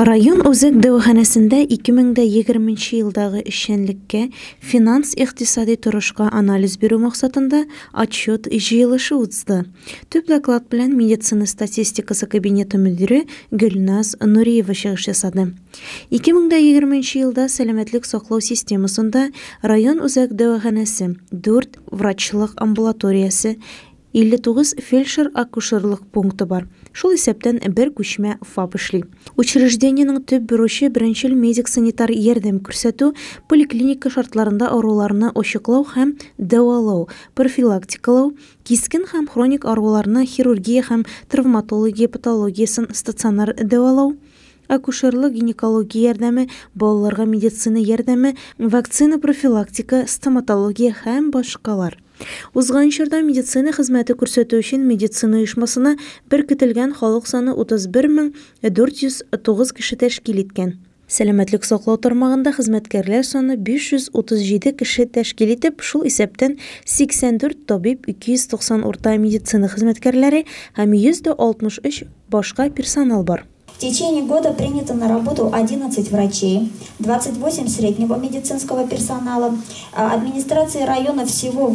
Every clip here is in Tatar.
Район үзәк дәваханәсендә 2020 елдагы эшчәнлеккә, финанс-икътисади торышка анализ бирү максатында отчет җыелышы узды. Төп доклад белән медицина статистикасы кабинеты мөдире Гөлназ Нуриева чыгыш ясады. 2020 елда сәламәтлек саклау системасында район үзәк дәваханәсе, 4 врачлык амбулаториясе, 59 фельдшер-акушерлык пункты бар. Шул исәптән бер күчмә ФАП эшли. Учреждениенең төп бурычы беренчел медик-санитар ярдәм күрсәтү, поликлиника шартларында авыруларны ачыклау һәм дәвалау, профилактикалау, кискен һәм хроник авыруларны хирургия һәм травматология патологиясын стационар дәвалау, акушерлык гинекология ярдәме, балаларга медицина ярдәме, вакцина профилактика, стоматология һәм башкалар. Узган чорда медицина хезмәте күрсәтү өчен медицина оешмасына беркетелгән халык саны 31409 кеше тәшкил иткән. Сәламәтлек саклау тармагында хезмәткәрләр саны 537 кеше тәшкил итеп, шул исәптән 84 табиб, 290 урта медицина хезмәткәрләре һәм 163 башка персонал бар. В течение года принято на работу 11 врачей, 28 среднего медицинского персонала. Администрации района всего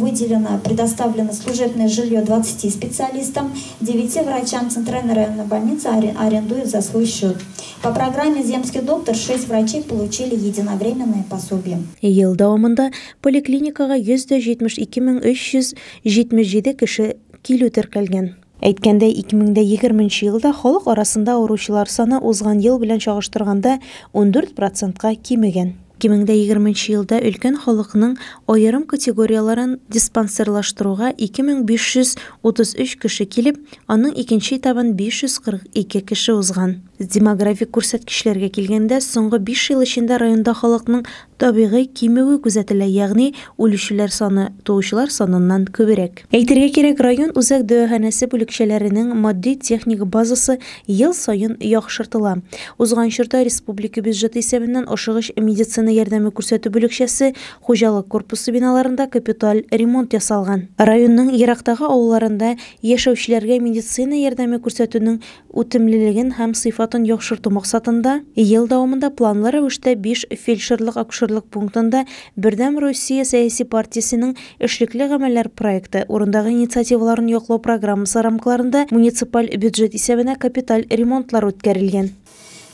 предоставлено служебное жилье 20 специалистам, 9 врачам Центральной районной больницы арендуют за свой счет. По программе «Земский доктор» 6 врачей получили единовременное пособие. Ел дәвамында поликлиникага 172 кеше килү теркәлгән. Әйткәндәй, 2020 елда халык арасында авыручылар саны узган ел белән чагыштырганда 14%-ка кимегән. 2020 елда өлкән халыкның аерым категорияларын диспансерлаштыруга 2533 кеше килеп, аның икенче этабын 542 кеше узган. Демографик күрсәткечләргә килгәндә, соңгы 5 ел эчендә районда халыкның табигый кимүе күзәтелә, ягъни үлүчеләр саны туучылар саныннан күбрәк. Әйтергә кирәк, район үзәк дәваханәсе бүлекчәләренең матди-техник базасы ел саен яхшыртыла. Узган чорда республика бюджеты исәбеннән ашыгыч медицина ярдәме күрсәтү бүлекчәсе, хуҗалык корпусы биналарында капиталь ремонт ясалган. Районның ерактагы авылларында яшәүчеләргә медицина ярдәме күрсәтүнең үтемлелеген һәм сыйфатын яхшырту максатында ел дәвамында планлы рәвештә 5 фельдшерлык-акушерлык пунктында Бердәм Россия сәяси партиясенең эшлекле гамәлләр проекты урындагы инициативаларын яклау программасы рамкаларында муниципаль бюджет исәбенә капиталь ремонтлар үткәрелгән.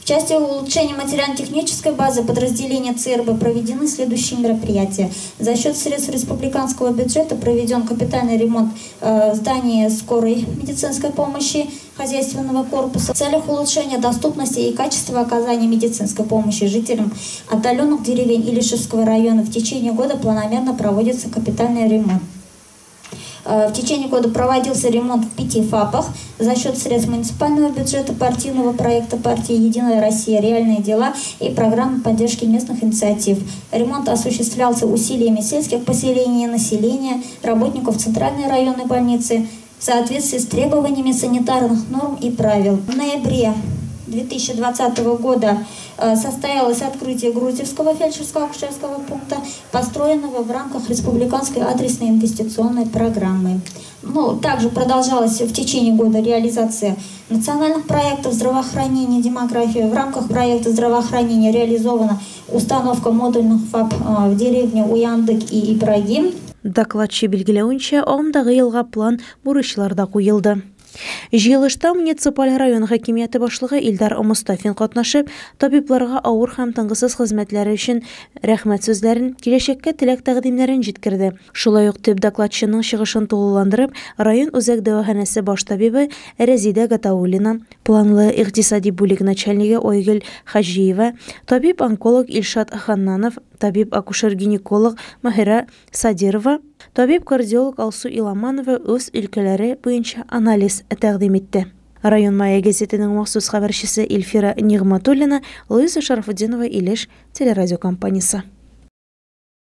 В части улучшения материально-технической базы подразделения ЦРБ проведены следующие мероприятия. За счет средств республиканского бюджета проведен капитальный ремонт здания скорой медицинской помощи хозяйственного корпуса в целях улучшения доступности и качества оказания медицинской помощи жителям отдаленных деревень Илишевского района. В течение года планомерно проводится капитальный ремонт. В течение года проводился ремонт в 5 ФАПах за счет средств муниципального бюджета, партийного проекта партии «Единая Россия. Реальные дела» и программы поддержки местных инициатив. Ремонт осуществлялся усилиями сельских поселений и населения, работников Центральной районной больницы в соответствии с требованиями санитарных норм и правил. В ноябре 2020 года состоялось открытие Грузевского фельдшерско-акушерского пункта, построенного в рамках республиканской адресной инвестиционной программы. Также продолжалась в течение года реализация национальных проектов здравоохранения и демографии. В рамках проекта здравоохранения реализована установка модульных ФАП в деревне Уяндык и Ибрагим. Докладчы билгеләүенчә, агымдагы елга план бурычларда куелды. Җыелышта муниципаль район хакимияте башлыгы Илдар Мустафин катнашып, табибларга авыр һәм тынгысыз хезмәтләре өчен рәхмәт сүзләрен, киләчәккә теләк тәкъдимнәрен җиткерде. Шулай ук төп докладчының чыгышын тулыландырып, район үзәк дәваханәсе баш табибы Рәзидә Гатауллина, планлы икътисади бүлек начальнигы Ойгөл Хаҗиева, табиб-онколог Илшат Ханнанов, табиб-акушер-гинеколог Маһира Садирова, табиб-кардиолог Алсу Иламанова үз өлкәләре буенча анализ тәкъдим итте. Район Майя газетының махсус хәбәрчесе Эльфира Нигъматуллина, Луиза Шарафутдинова, Илеш телерадиокомпаниясе.